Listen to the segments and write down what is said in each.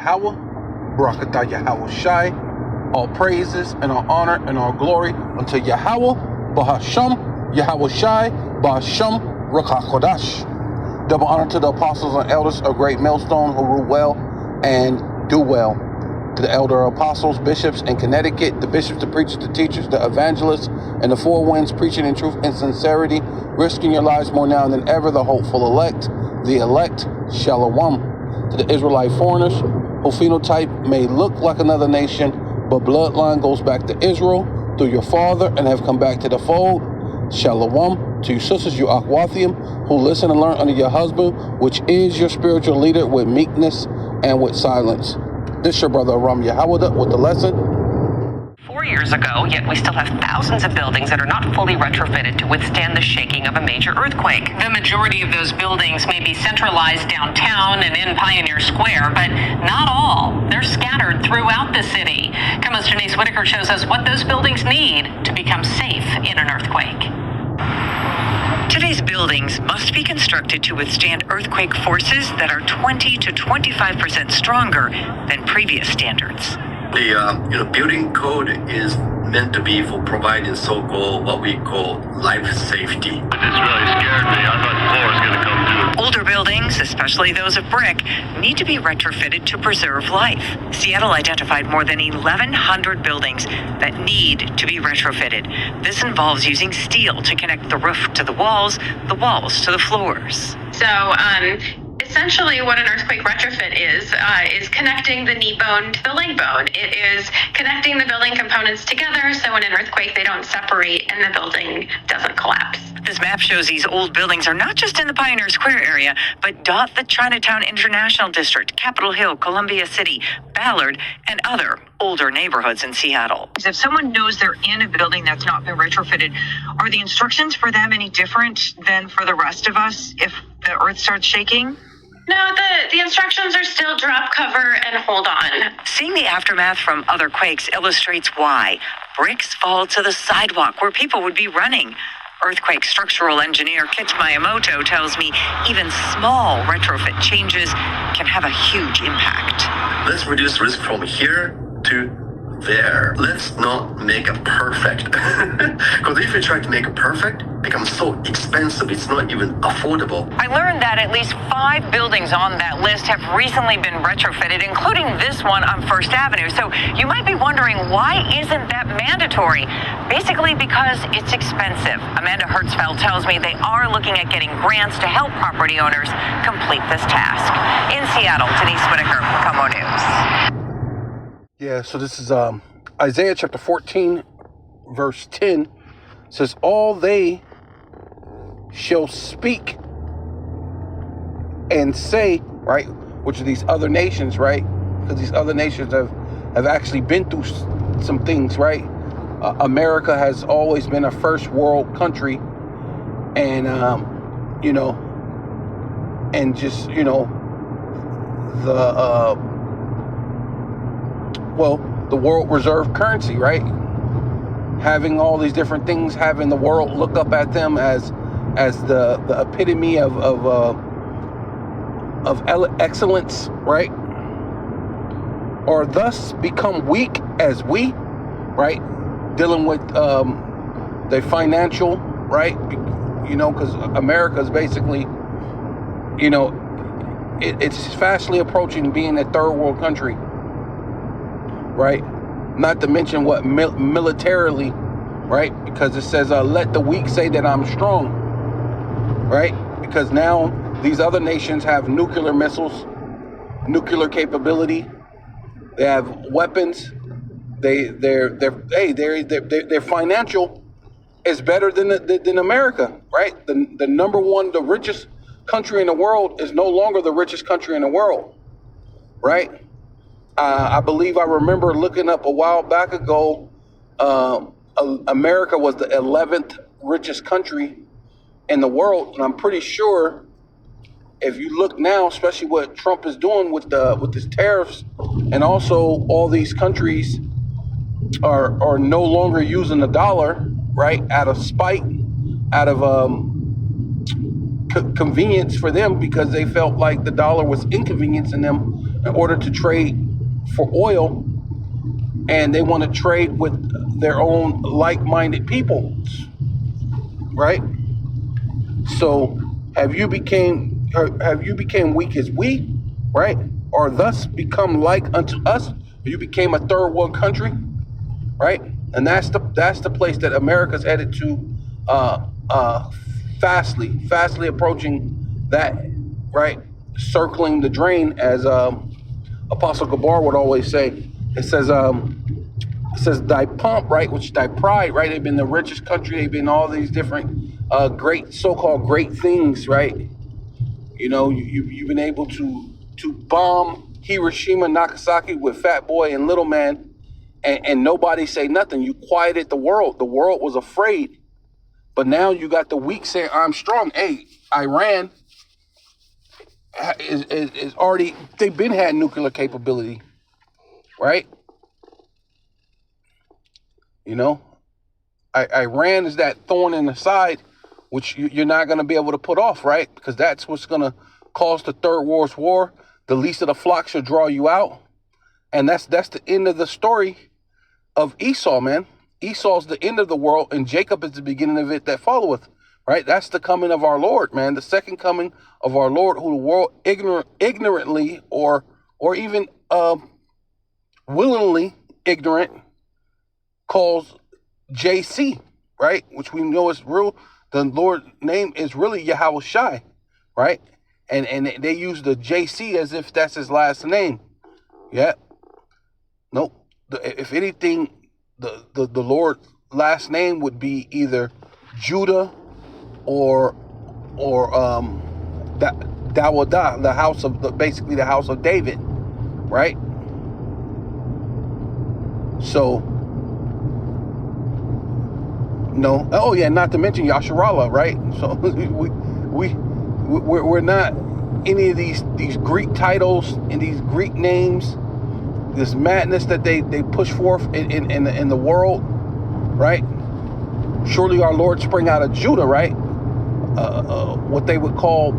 Yahweh, Barakatah Yahweh Shai, all praises and all honor and all glory unto Yahweh, Bahasham, Yahweh Shai, Bahasham, Rakakodash. Double honor to the apostles and elders of Great Millstone who rule well and do well. To the elder apostles, bishops in Connecticut, the bishops, the preachers, the teachers, the evangelists, and the four winds preaching in truth and sincerity, risking your lives more now than ever, the hopeful elect, Shalom. To the Israelite foreigners, who phenotype may look like another nation, but bloodline goes back to Israel through your father and have come back to the fold, Shalom. To your sisters, you Akwathium, who listen and learn under your husband, which is your spiritual leader, with meekness and with silence. This your brother Aram Yahawada with the lesson. 4 years ago, yet we still have thousands of buildings that are not fully retrofitted to withstand the shaking of a major earthquake. The majority of those buildings may be centralized downtown and in Pioneer Square, but not all. They're scattered throughout the city. Come-Host Denise Whitaker shows us what those buildings need to become safe in an earthquake. Today's buildings must be constructed to withstand earthquake forces that are 20 to 25% stronger than previous standards. The building code is meant to be for providing so-called what we call life safety. This really scared me. I thought the floor was going to come through. Older buildings, especially those of brick, need to be retrofitted to preserve life. Seattle identified more than 1,100 buildings that need to be retrofitted. This involves using steel to connect the roof to the walls to the floors. Essentially, what an earthquake retrofit is connecting the knee bone to the leg bone. It is connecting the building components together so in an earthquake they don't separate and the building doesn't collapse. This map shows these old buildings are not just in the Pioneer Square area, but dot the Chinatown International District, Capitol Hill, Columbia City, Ballard, and other older neighborhoods in Seattle. If someone knows they're in a building that's not been retrofitted, are the instructions for them any different than for the rest of us if the earth starts shaking? No, the instructions are still drop, cover, and hold on. Seeing the aftermath from other quakes illustrates why bricks fall to the sidewalk where people would be running. Earthquake structural engineer Kit Miyamoto tells me even small retrofit changes can have a huge impact. Let's reduce risk from here to there. Let's not make it perfect. Because if you try to make it perfect, it becomes so expensive, it's not even affordable. I learned that at least 5 buildings on that list have recently been retrofitted, including this one on First Avenue. So you might be wondering, why isn't that mandatory? Basically because it's expensive. Amanda Hertzfeld tells me they are looking at getting grants to help property owners complete this task. In Seattle, Denise Whitaker, KOMO News. Yeah, so this is Isaiah chapter 14, verse 10. Says, all they shall speak and say, right, which are these other nations, right? Because these other nations have actually been through some things, right? America has always been a first world country, and the world reserve currency, right? Having all these different things, having the world look up at them as the epitome of excellence, right? Or thus become weak as we, right? Dealing with the financial, right? Because America is basically, it's fastly approaching being a third world country, right? Not to mention what militarily, right? Because it says, let the weak say that I'm strong, right? Because now these other nations have nuclear missiles, nuclear capability. They have weapons. Their financial is better than America, right? The number one, the richest country in the world is no longer the richest country in the world, right? I believe I remember looking up a while back ago, America was the 11th richest country in the world, and I'm pretty sure if you look now, especially what Trump is doing with his tariffs, and also all these countries are no longer using the dollar, right, out of spite, out of convenience for them, because they felt like the dollar was inconveniencing them in order to trade for oil, and they want to trade with their own like-minded people, right? So have you became weak as we, right? Or thus become like unto us? You became a third world country, right? And that's the place that America's headed to, fastly approaching that, right? Circling the drain, as Apostle Gabar would always say. It says thy pomp, right, which thy pride, right? They've been the richest country. They've been all these different great, so-called great things, right? You know, you've been able to bomb Hiroshima, Nagasaki with Fat Boy and Little Man, and nobody say nothing. You quieted the world. The world was afraid. But now you got the weak saying, I'm strong. Hey, Iran is already, they've been had nuclear capability, right? You know, Iran is that thorn in the side, which you're not going to be able to put off, right? Because that's what's going to cause the Third World War. The least of the flock shall draw you out. And that's the end of the story of Esau, man. Esau's the end of the world, and Jacob is the beginning of it that followeth, right? That's the coming of our Lord, man. The second coming of our Lord, who the world ignorantly or even willingly ignorant calls JC, right? Which we know is real. The Lord name is really Yahweh Shai, right? And they use the JC as if that's his last name. Yeah. Nope. If anything, the Lord last name would be either Judah or Dawadah, the house of basically the house of David, right? So no. Oh yeah, not to mention Yasharallah, right? So we're not any of these Greek titles and these Greek names, this madness that they push forth in the world, right? Surely our Lord sprang out of Judah, right? What they would call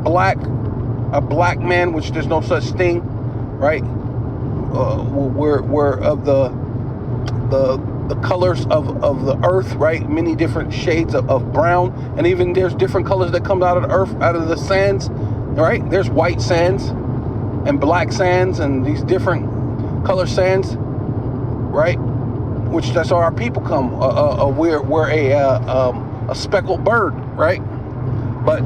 a black man, which there's no such thing, right? We're of the colors of the earth, right? Many different shades of brown, and even there's different colors that come out of the earth, out of the sands, right? There's white sands and black sands and these different color sands, right? Which that's how our people come. We're a speckled bird, right? But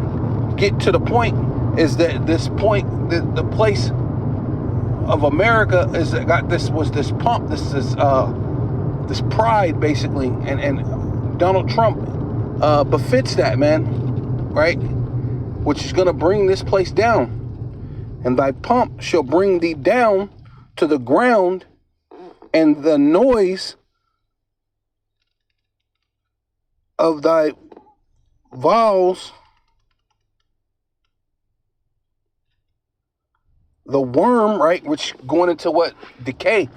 get to the point is that this point, the place of America is got this pump, this pride basically, and Donald Trump befits that, man, right? Which is gonna bring this place down. And thy pump shall bring thee down to the ground, and the noise of thy vows, the worm, right, which going into what? Decay.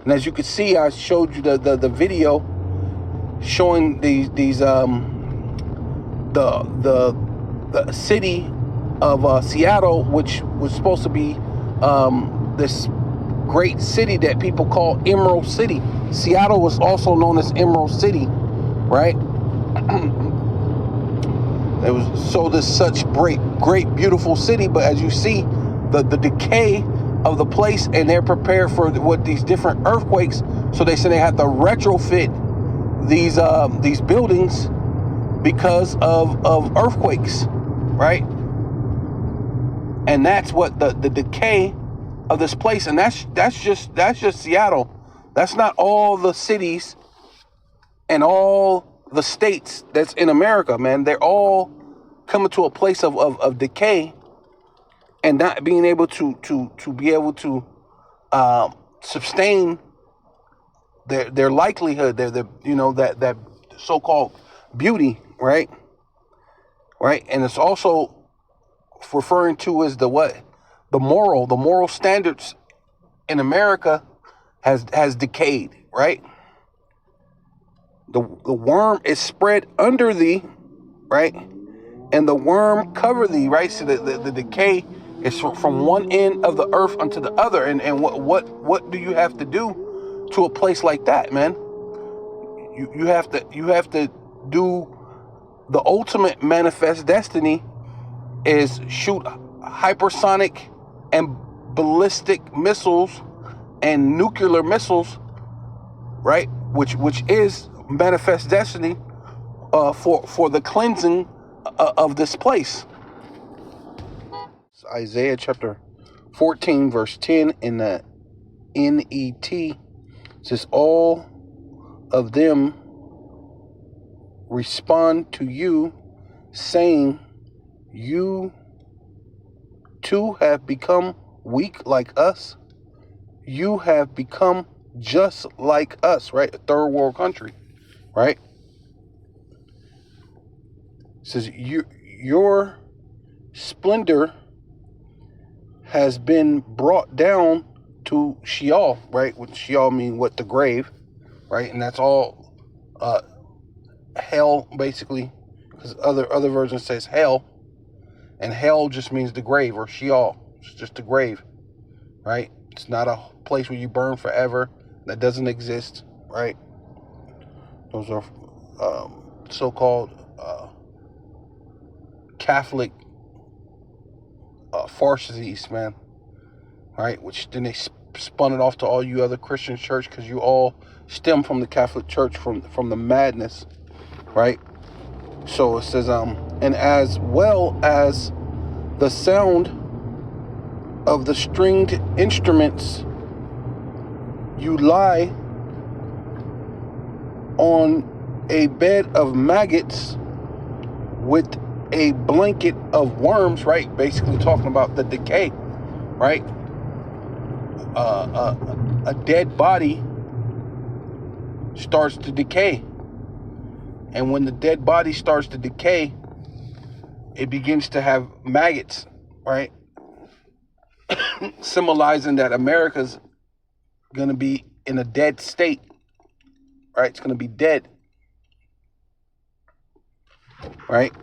And as you can see, I showed you the video showing the city of Seattle, which was supposed to be this great city that people call Emerald City. Seattle was also known as Emerald City, right? It was sold as such great, beautiful city, but as you see, the decay of the place, and they're prepared for what these different earthquakes. So they say they have to retrofit these buildings because of earthquakes, right? And that's what the decay of this place, and that's just Seattle. That's not all the cities and all the states that's in America, man. They're all coming to a place of decay, and not being able to be able to sustain their likelihood, their you know, that so-called beauty, right? And it's also referring to as the moral standards in America has decayed, right? The worm is spread under thee, right? And the worm cover thee, right? So the decay It's from one end of the earth unto the other. And what do you have to do to a place like that, man? You have to do the ultimate manifest destiny is shoot hypersonic and ballistic missiles and nuclear missiles, right? Which is manifest destiny for the cleansing of this place. It's Isaiah chapter 14 verse 10 in the NET. It says, all of them respond to you, saying, you too have become weak like us. You have become just like us, right? A third world country, right? It says, your splendor has been brought down to Sheol, right? Which Sheol mean what? The grave, right? And that's all hell, basically, because other version says hell, and hell just means the grave, or Sheol. It's just the grave, right? It's not a place where you burn forever. That doesn't exist, right? Those are so-called Catholic farces, man, right? Which then they spun it off to all you other Christian church, because you all stem from the Catholic Church, from the madness, right? So it says, and as well as the sound of the stringed instruments, you lie on a bed of maggots with a blanket of worms, right? Basically talking about the decay, right? A dead body starts to decay. And when the dead body starts to decay, it begins to have maggots, right? Symbolizing that America's going to be in a dead state, right? It's going to be dead, right?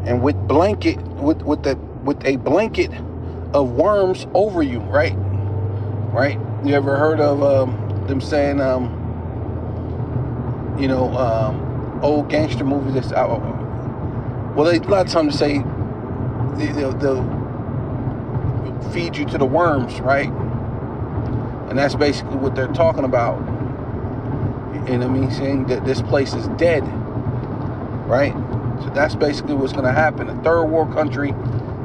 And with a blanket of worms over you, right? Right? You ever heard of them saying, old gangster movies that's out? Well, a lot of times they say they'll feed you to the worms, right? And that's basically what they're talking about. And I mean, saying that this place is dead, right? So that's basically what's going to happen. A third world country,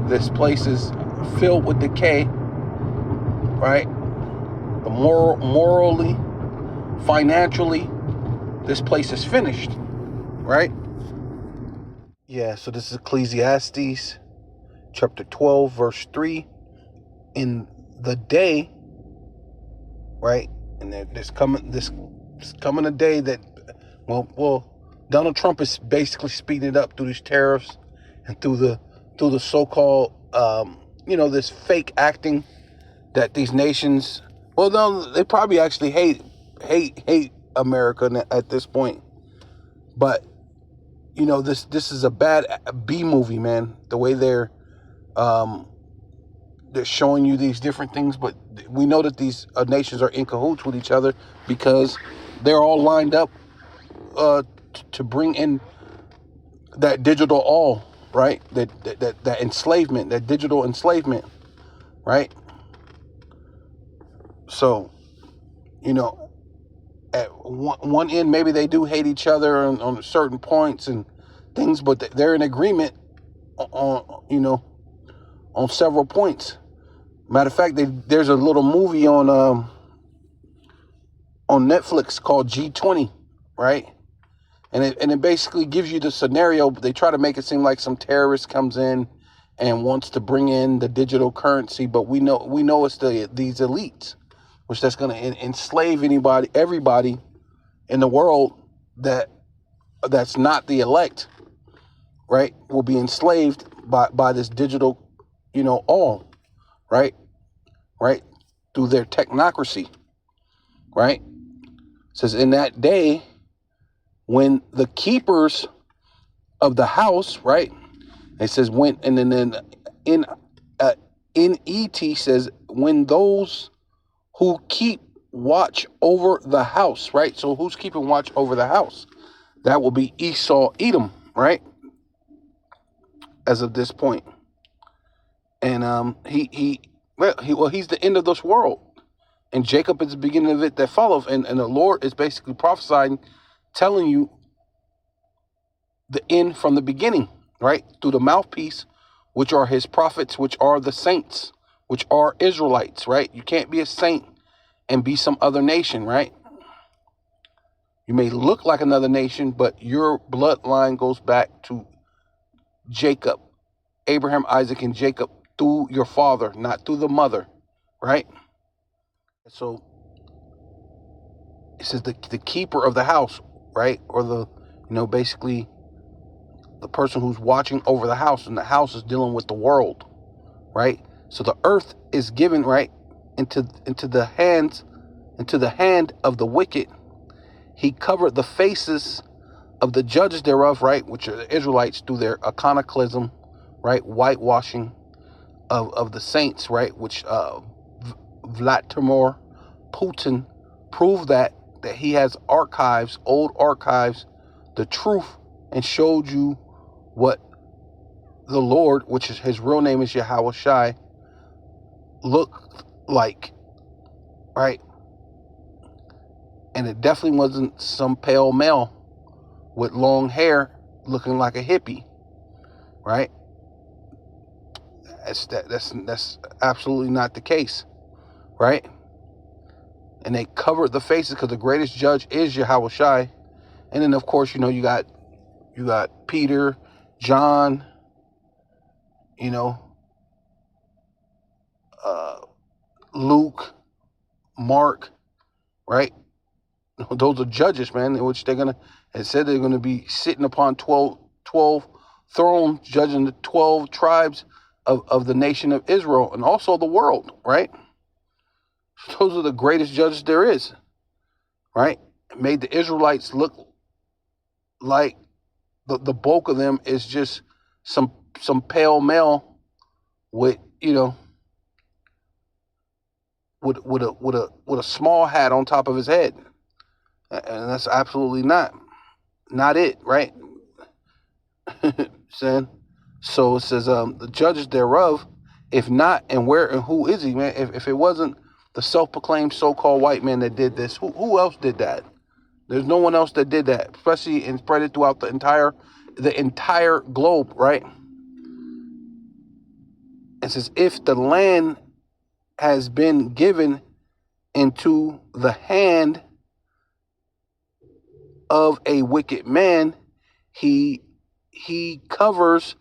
this place is filled with decay, right? The morally, financially, this place is finished, right? Yeah, so this is Ecclesiastes chapter 12, verse 3. In the day, right? And there's coming a day that, well, Donald Trump is basically speeding it up through these tariffs and through the so-called, this fake acting that these nations, well, no, they probably actually hate America at this point. But, this is a bad B movie, man. The way they're showing you these different things, but we know that these nations are in cahoots with each other because they're all lined up to bring in that digital all, right? That enslavement, that digital enslavement, right? So, at one end, maybe they do hate each other on certain points and things, but they're in agreement on several points. Matter of fact, there's a little movie on Netflix called G20, right? And it basically gives you the scenario. But they try to make it seem like some terrorist comes in and wants to bring in the digital currency, but we know it's these elites, which that's going to enslave everybody in the world that's not the elect, right? Will be enslaved by this digital, all, right, through their technocracy, right? It says in that day when the keepers of the house, right? It says when, and then NET says, when those who keep watch over the house, right? So who's keeping watch over the house? That will be Esau, Edom, right? As of this point. And he's the end of this world. And Jacob is the beginning of it that follows. And the Lord is basically prophesying, telling you the end from the beginning, right? Through the mouthpiece, which are his prophets, which are the saints, which are Israelites, right? You can't be a saint and be some other nation, right? You may look like another nation, but your bloodline goes back to Jacob, Abraham, Isaac, and Jacob through your father, not through the mother, right? So it says the keeper of the house, right? Or basically the person who's watching over the house, and the house is dealing with the world, right? So the earth is given, right, into the hand of the wicked. He covered the faces of the judges thereof, right, which are the Israelites, through their iconoclasm, right, whitewashing of the saints, right, which Vladimir Putin proved that he has archives, old archives, the truth, and showed you what the Lord, which is his real name is Yahweh Shai, looked like, right? And it definitely wasn't some pale male with long hair looking like a hippie, right? That's absolutely not the case, right? And they covered the faces because the greatest judge is Yahweh Shai. And then of course, you got Peter, John, Luke, Mark, right? Those are judges, man, in which it said they're going to be sitting upon 12 thrones, judging the 12 tribes of the nation of Israel and also the world, right? Those are the greatest judges there is, right? It made the Israelites look like the bulk of them is just some pale male with, with a small hat on top of his head. And that's absolutely not it, right? Saying, so it says, the judges thereof, if not, and where and who is he, man? If it wasn't the self-proclaimed so-called white man that did this, who else did that? There's no one else that did that, especially and spread it throughout the entire globe, right? It says, if the land has been given into the hand of a wicked man, he covers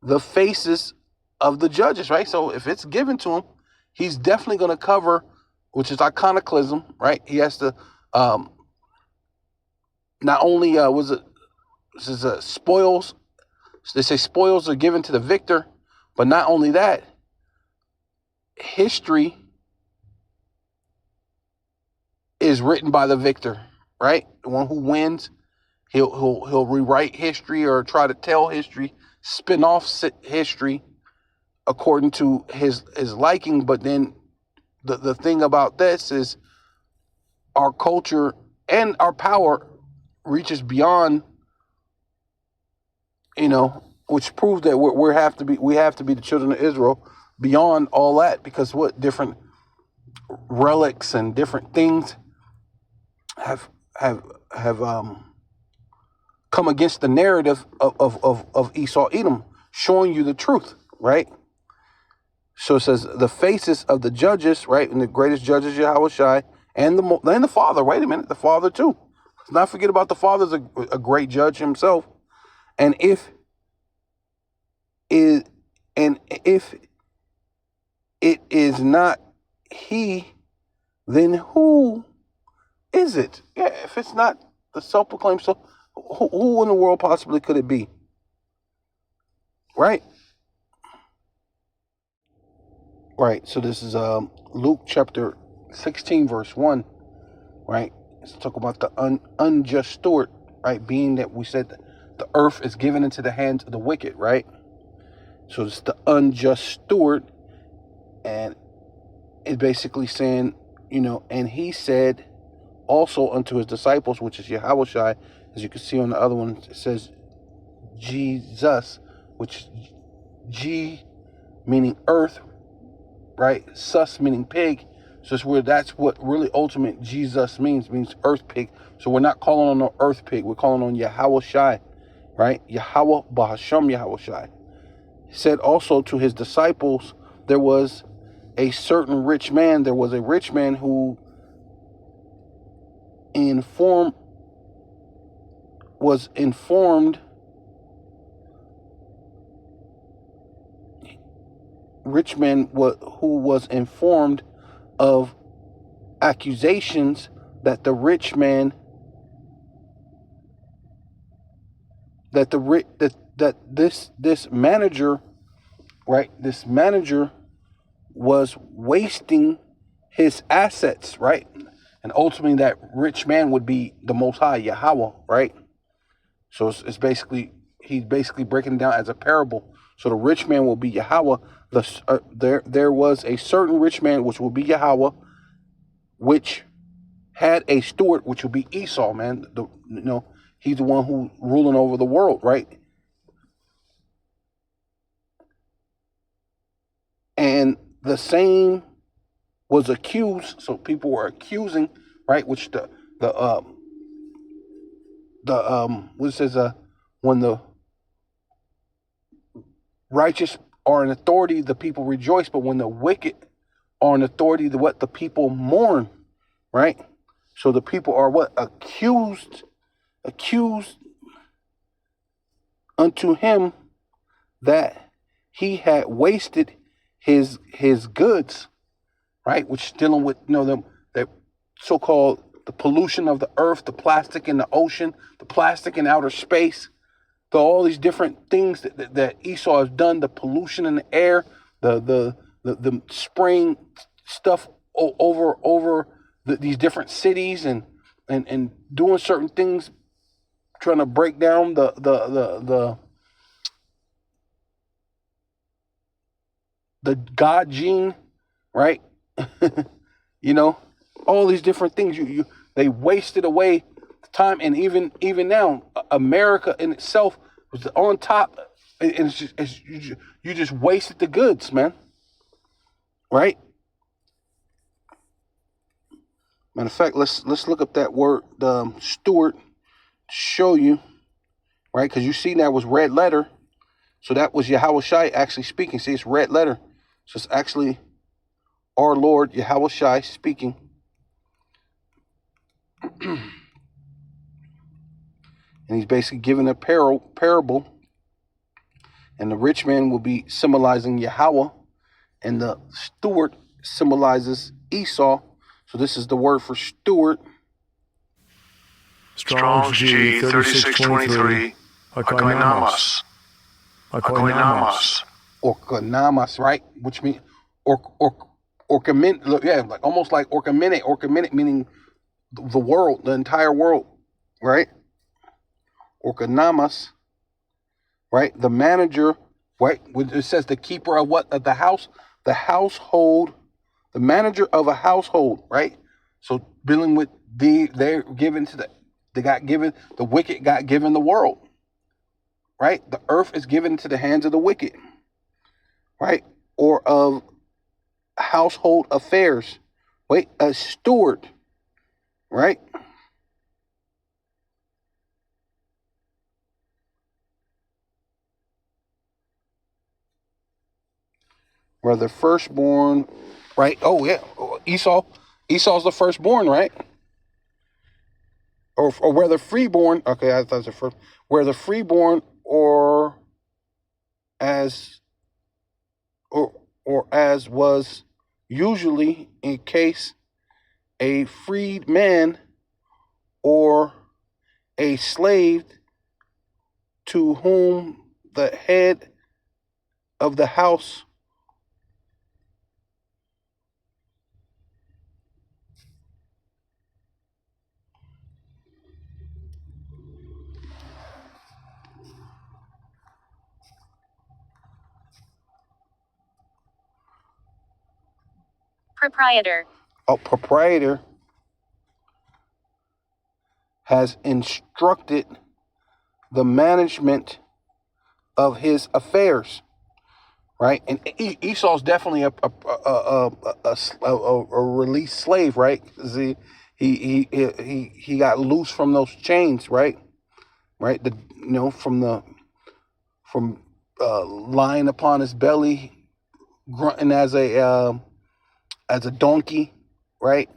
the faces of the judges, right? So if it's given to him, he's definitely going to cover, which is iconoclasm, right? He has to not only spoils. They say spoils are given to the victor, but not only that, history is written by the victor, right? The one who wins, he'll rewrite history or try to tell history, spin off history according to his liking. But then the thing about this is our culture and our power reaches beyond, which proves that we have to be the children of Israel beyond all that, because what different relics and different things have come against the narrative of Esau Edom, showing you the truth, right? So it says the faces of the judges, right, and the greatest judges Yahweh Shai, and the Father. Wait a minute, the Father too. Let's not forget about the Father's a great judge himself. And if it is not he, then who is it? Yeah, if it's not the self-proclaimed who in the world possibly could it be? Right? Right. So this is Luke chapter 16, verse 1. Right? It's talk about the unjust steward, right? Being that we said that the earth is given into the hands of the wicked, right? So it's the unjust steward, and it's basically saying, and he said also unto his disciples, which is Yahushua, as you can see on the other one, it says Jesus, which G meaning earth, right? Sus meaning pig. So that's what really ultimate Jesus means earth pig. So we're not calling on no earth pig, we're calling on Yahushua, right? Yahweh Bahasham Yahushua. He said also to his disciples, there was a certain rich man. There was a rich man who was informed. Rich man who was informed of accusations that the rich man, that this manager, right? This manager was wasting his assets, right? And ultimately that rich man would be the Most High, Yahweh, right? So it's basically, he's basically breaking it down as a parable. So the rich man will be Yahweh. There was a certain rich man, which will be Yahweh, which had a steward, which will be Esau, man. He's the one who ruling over the world, right? And the same was accused. So people were accusing, right? Which what it says, when the righteous are in authority, the people rejoice. But when the wicked are in authority, the people mourn, right? So the people are accused unto him that he had wasted his goods, right? Which is dealing with the so-called the pollution of the earth, the plastic in the ocean, the plastic in outer space, all these different things that Esau has done, the pollution in the air, the spraying stuff over these different cities and doing certain things, trying to break down the God gene, right? All these different things they wasted away time, and even now America in itself was on top, and you just wasted the goods, man, right? Matter of fact, let's look up that word, steward, to show you, right? Because you see that was red letter, so that was Yahushua actually speaking. See, it's red letter, so it's actually our Lord Yahushua speaking. And he's basically giving a parable, and the rich man will be symbolizing Yahweh, and the steward symbolizes Esau. So this is the word for steward. Strong's G 3623, Oikonomos. Oikonomos, right? Which means orkamin, yeah, like almost like orkamene, meaning the world, the entire world, right? Orkanomos, right? The manager, right? It says the keeper of what? Of the house, the household, the manager of a household, right? So dealing with the wicked got given the world, right? The earth is given into the hands of the wicked, right? Or of household affairs. Wait, a steward, right? Where the firstborn, right? Oh yeah, Esau's the firstborn, right? Or where the freeborn. Okay, I thought it was the first. Where the freeborn, or as was usually in case a freed man or a slave to whom the head of the house Proprietor. A proprietor has instructed the management of his affairs, right? And Esau's definitely a released slave, right? He got loose from those chains, right? Right? From lying upon his belly, grunting as a donkey, right?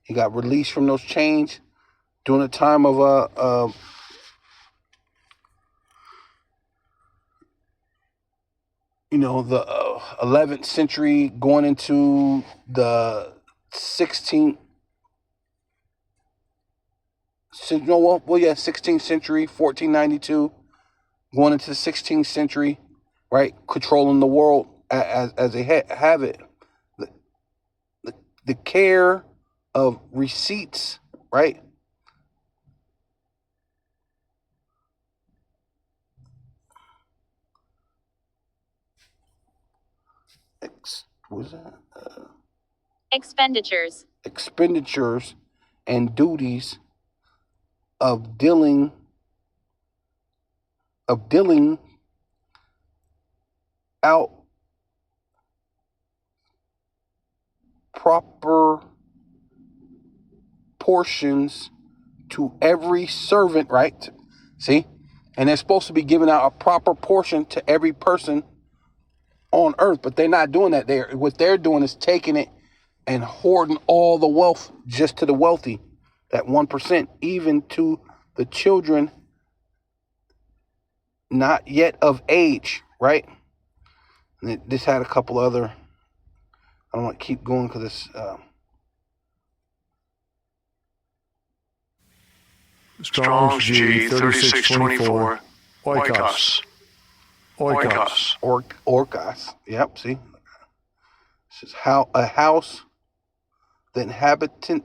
He got released from those chains during the time of the 11th century going into the 16th. 16th century, 1492, going into the 16th century, right? Controlling the world as they have it. The care of receipts, right? What is that? Expenditures. Expenditures and duties of dealing out proper portions to every servant, right? See? And they're supposed to be giving out a proper portion to every person on earth, but they're not doing that. What they're doing is taking it and hoarding all the wealth just to the wealthy, that 1%, even to the children not yet of age, right? And this had a couple other, I don't want to keep going because it's Strong's G 3624. Oikos. Oikos. Orcos. Yep, see? This is how a house, the inhabitant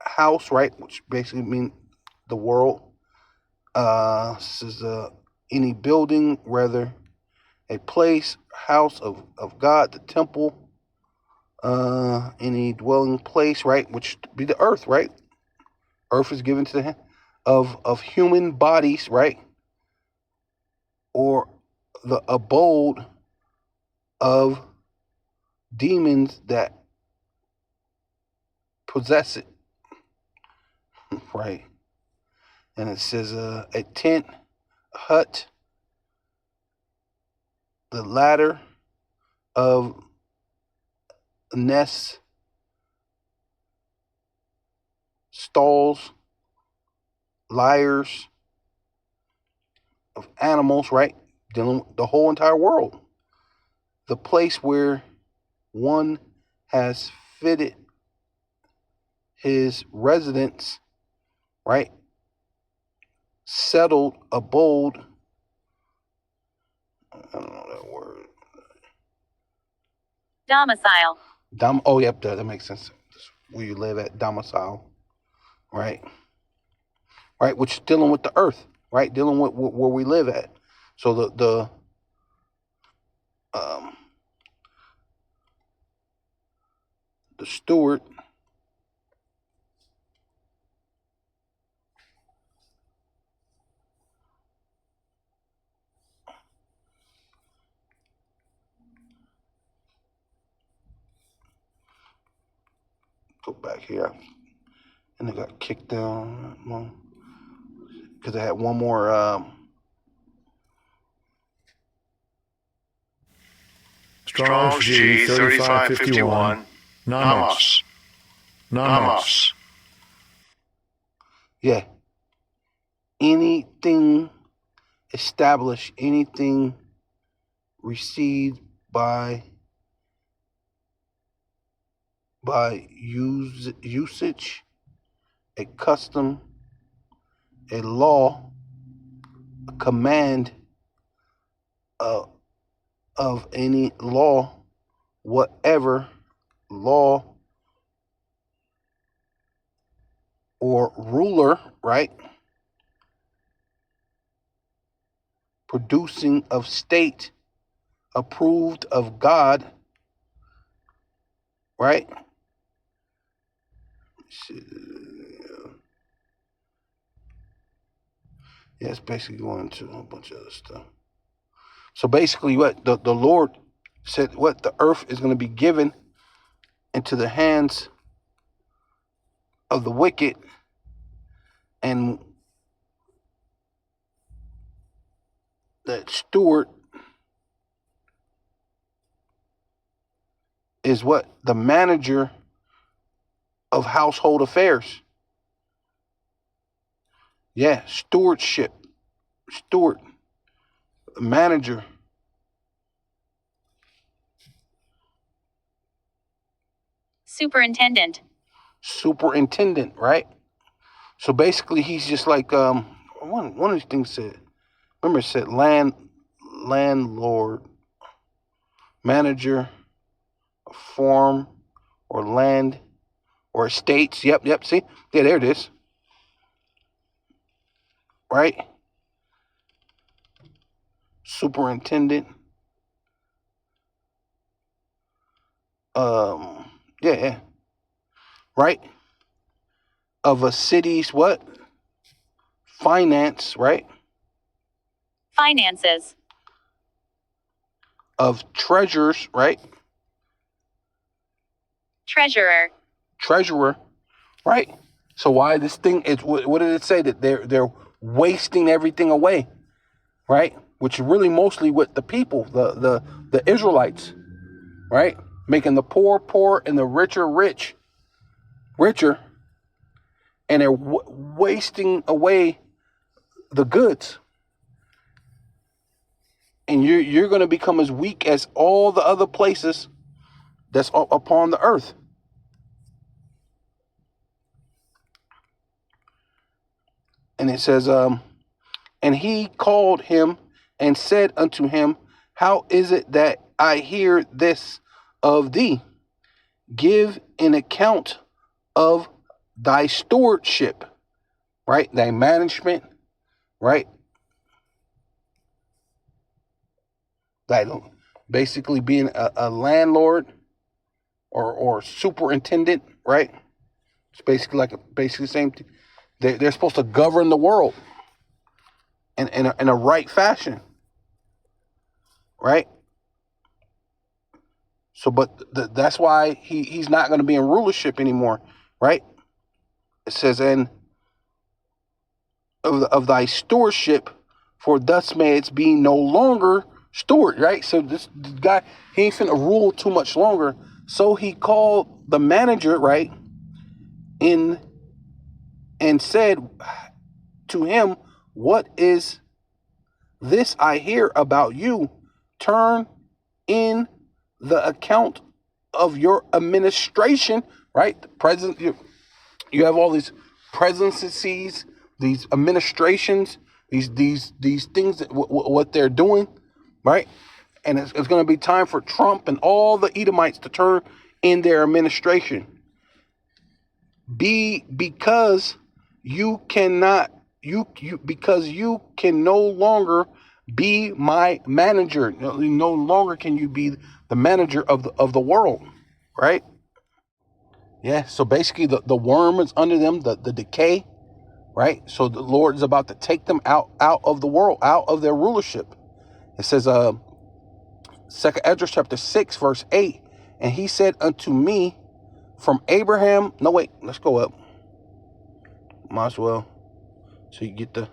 house, right? Which basically means the world. This is any building, rather a place, house of God, the temple, any dwelling place, right? Which be the earth, right? Earth is given to the of human bodies, right? Or the abode of demons that possess it, right? And it says a tent, a hut, the ladder of nests, stalls, liars of animals, right? Dealing with the whole entire world. The place where one has fitted his residence, right? Settled abode. I don't know that word. Domicile. Oh, yep, that makes sense. That's where you live at, domicile, right? Right, which is dealing with the earth, right? Dealing with where we live at. So the steward go back here, and they got kicked down because they had one more. Strong's G 3551. Namos. Namos. Yeah. Anything established, anything received by usage, a custom, a law, a command of any law, whatever law or ruler, right? Producing of state, approved of God, right? Yeah, it's basically going into a bunch of other stuff. So basically what the Lord said, what the earth is going to be given into the hands of the wicked, and that steward is what? The manager of household affairs. Yeah, stewardship. Steward. Manager. Superintendent. Superintendent, right? So basically he's just like one of these things said, remember it said landlord, manager, a farm or land or estates. Yep, see? Yeah, there it is. Right? Superintendent. Yeah. Right? Of a city's what? Finance, right? Finances. Of treasures, right? Treasurer. Treasurer, right? So why this thing is, what did it say? That they're wasting everything away, right? Which is really mostly with the people, the Israelites, right? Making the poor and the richer richer, and they're wasting away the goods. And you're going to become as weak as all the other places that's upon the earth. And it says, and he called him and said unto him, how is it that I hear this of thee? Give an account of thy stewardship, right? Thy management, right? That basically being a landlord or superintendent, right? It's basically basically the same thing. They're supposed to govern the world in a right fashion, right? So, but that's why he's not going to be in rulership anymore, right? It says, and of thy stewardship, for thus may it be no longer steward, right? So this guy, he ain't finna rule too much longer. So he called the manager, right, in and said to him, what is this I hear about you? Turn in the account of your administration, right? The president, you have all these presidencies, these administrations, these things that what they're doing, right? And it's going to be time for Trump and all the Edomites to turn in their administration. Because you cannot, because you can no longer be my manager. No longer can you be the manager of the world, right? Yeah. So basically, the worm is under them, the decay, right? So the Lord is about to take them out of the world, out of their rulership. It says, 2 Esdras chapter 6, verse 8, and he said unto me, from Abraham. No, wait. Let's go up. Might as well, so you get the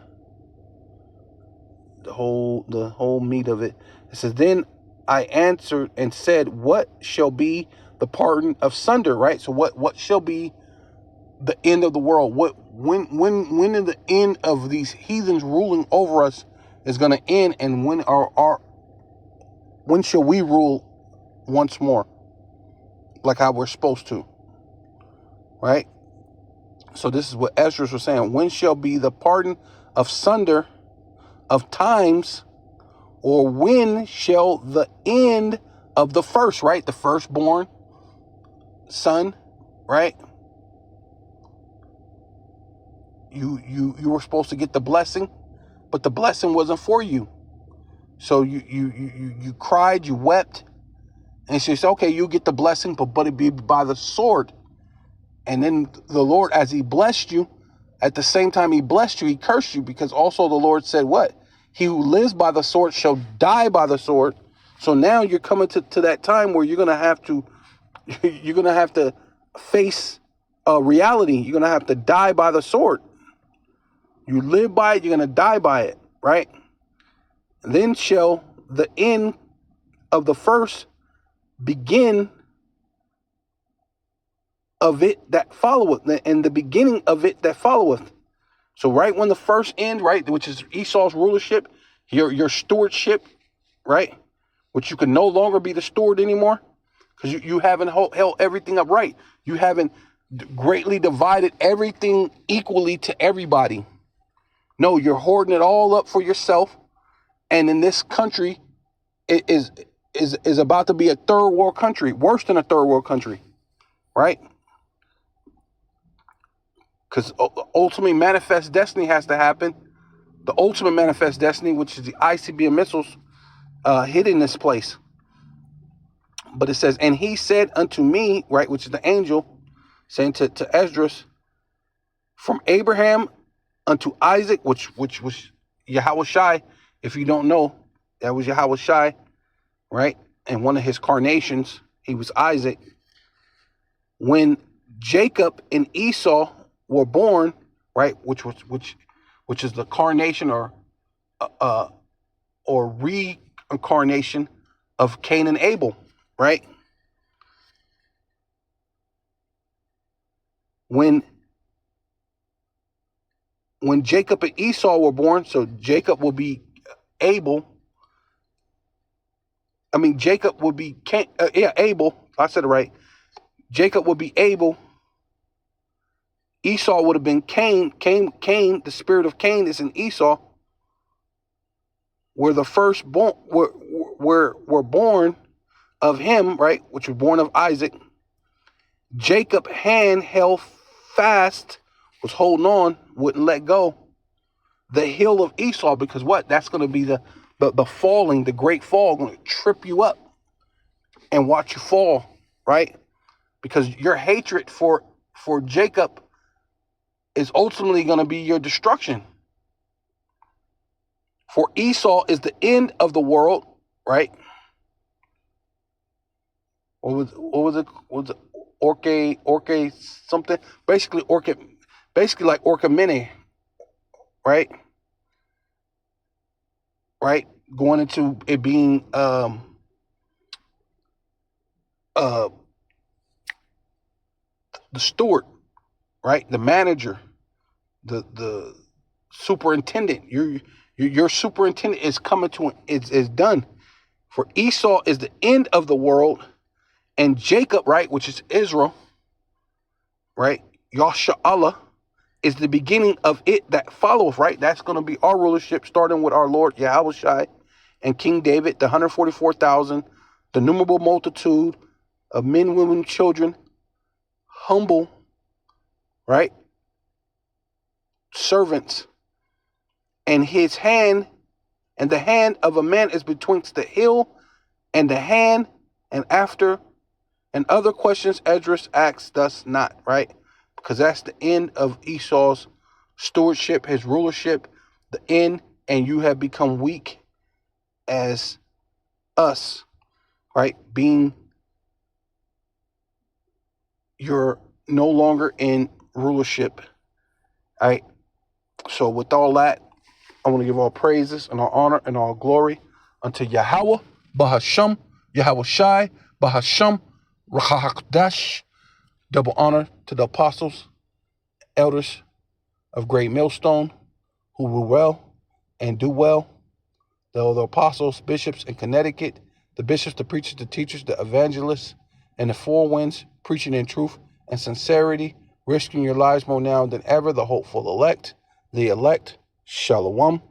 whole meat of it. It says, then I answered and said, what shall be the pardon of sunder, right? So what shall be the end of the world? When is the end of these heathens ruling over us is going to end, and when shall we rule once more, like how we're supposed to, right? So this is what Esdras was saying. When shall be the pardon of sunder of times, or when shall the end of the first, right? The firstborn son, right? You were supposed to get the blessing, but the blessing wasn't for you. So you cried, you wept, And she said, okay, you get the blessing, but it be by the sword. And then the Lord, as he blessed you, at the same time he blessed you, he cursed you, because also the Lord said what? He who lives by the sword shall die by the sword. So now you're coming to that time where you're going to have to face reality. You're going to have to die by the sword. You live by it, you're going to die by it, right? Then shall the end of the first begin of it that followeth, and the beginning of it that followeth. So right when the first end, right, which is Esau's rulership, your stewardship, right, which you can no longer be the steward anymore, because you haven't held everything up right. You haven't greatly divided everything equally to everybody. No, you're hoarding it all up for yourself. And in this country, it is about to be a third world country, worse than a third world country, right? Because ultimately manifest destiny has to happen. The ultimate manifest destiny, which is the ICBM missiles, hit in this place. But it says, and he said unto me, right, which is the angel, saying to Esdras, from Abraham unto Isaac, which was Yahushai. If you don't know, that was Yahushai, right? And one of his carnations, he was Isaac. When Jacob and Esau were born, right, which is the carnation or reincarnation of Cain and Abel, right? When Jacob and Esau were born, so Jacob will be Abel. Jacob would be Abel. I said it right. Jacob would be Abel. Esau would have been Cain. Cain, the spirit of Cain is in Esau. Where the firstborn were born of him, right, which was born of Isaac. Jacob hand held fast, was holding on, wouldn't let go. The heel of Esau, because what? That's going to be the falling, the great fall, going to trip you up and watch you fall, right? Because your hatred for Jacob is ultimately going to be your destruction. For Esau is the end of the world, right? What was it? Orca something? Basically like Orca-Mene, right? Right? Going into it being the steward, right? The manager, the superintendent. Your superintendent is coming to is done. For Esau is the end of the world, and Jacob, right, which is Israel, right? Yasha is the beginning of it that followeth, right? That's going to be our rulership, starting with our Lord Yahushai and King David, the 144,000, the innumerable multitude of men, women, children, humble, right? Servants. And his hand and the hand of a man is betwixt the heel and the hand, and after and other questions Esdras asks thus not, right? Because that's the end of Esau's stewardship, his rulership, the end, and you have become weak as us, right? Being you're no longer in rulership, right? So with all that, I want to give all praises and all honor and all glory unto Yahweh, Bahasham, Yahushai, Bahasham, Rahakdash. Double honor to the apostles, elders of Great Millstone, who rule well and do well. The apostles, bishops in Connecticut, the bishops, the preachers, the teachers, the evangelists, and the four winds, preaching in truth and sincerity, risking your lives more now than ever, the hopeful elect, Shalom,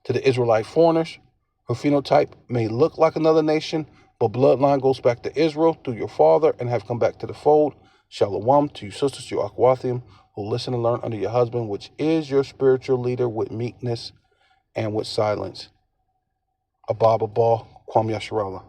to the Israelite foreigners, whose phenotype may look like another nation, but bloodline goes back to Israel through your father and have come back to the fold. Shalom to you sisters, your Akwathim, who listen and learn under your husband, which is your spiritual leader, with meekness and with silence. Abba, Kwam Yasharallah.